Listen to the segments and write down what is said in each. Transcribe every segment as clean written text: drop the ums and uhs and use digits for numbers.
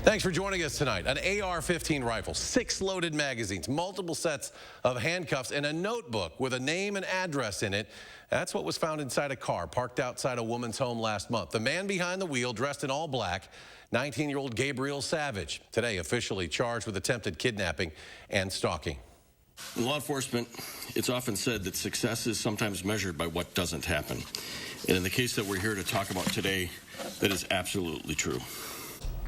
Thanks for joining us tonight. An AR-15 rifle, 6 loaded magazines, multiple sets of handcuffs, and a notebook with a name and address in it. That's what was found inside a car parked outside a woman's home last month. The man behind the wheel, dressed in all black, 19-year-old Gabriel Savage, today officially charged with attempted kidnapping and stalking. In law enforcement, it's often said that success is sometimes measured by what doesn't happen. And in the case that we're here to talk about today, that is absolutely true.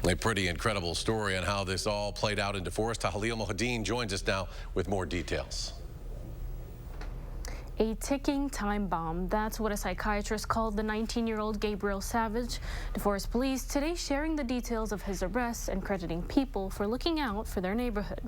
A pretty incredible story on how this all played out in DeForest. Halil Mohadeen joins us now with more details. A ticking time bomb. That's what a psychiatrist called the 19-year-old Gabriel Savage. DeForest police today sharing the details of his arrest and crediting people for looking out for their neighborhood.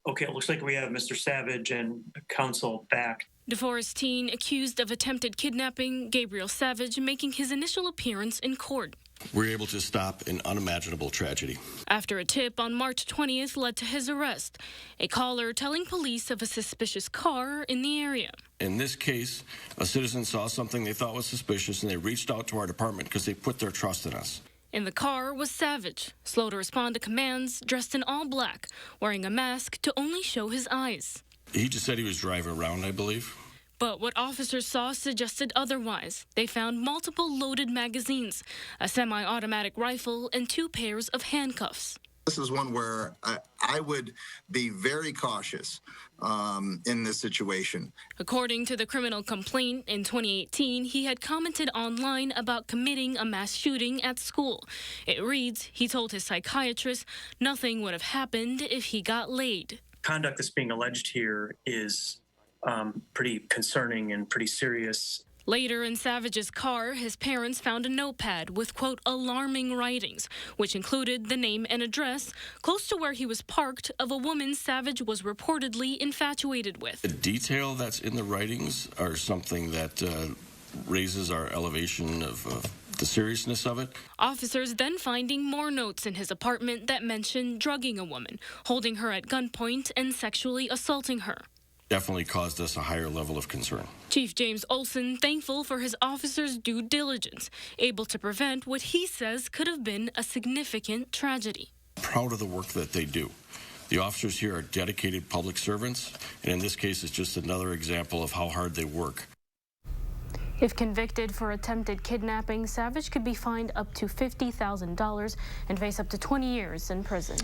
Okay, it looks like we have Mr. Savage and counsel back. DeForest teen accused of attempted kidnapping, Gabriel Savage making his initial appearance in court. We're able to stop an unimaginable tragedy. After a tip on March 20th led to his arrest, a caller telling police of a suspicious car in the area. In this case, a citizen saw something they thought was suspicious and they reached out to our department because they put their trust in us. In the car was Savage, slow to respond to commands, dressed in all black, wearing a mask to only show his eyes. He just said he was driving around, I believe. But what officers saw suggested otherwise. They found multiple loaded magazines, a semi-automatic rifle, and 2 pairs of handcuffs. This is one where I would be very cautious in this situation. According to the criminal complaint, in 2018, he had commented online about committing a mass shooting at school. It reads, he told his psychiatrist nothing would have happened if he got laid. Conduct that's being alleged here is pretty concerning and pretty serious. Later in Savage's car, his parents found a notepad with, quote, alarming writings, which included the name and address close to where he was parked of a woman Savage was reportedly infatuated with. The detail that's in the writings are something that raises our elevation of the seriousness of it. Officers then finding more notes in his apartment that mention drugging a woman, holding her at gunpoint, and sexually assaulting her. Definitely caused us a higher level of concern. Chief James Olson thankful for his officers' due diligence, able to prevent what he says could have been a significant tragedy. Proud of the work that they do. The officers here are dedicated public servants, and in this case, it's just another example of how hard they work. If convicted for attempted kidnapping, Savage could be fined up to $50,000 and face up to 20 years in prison.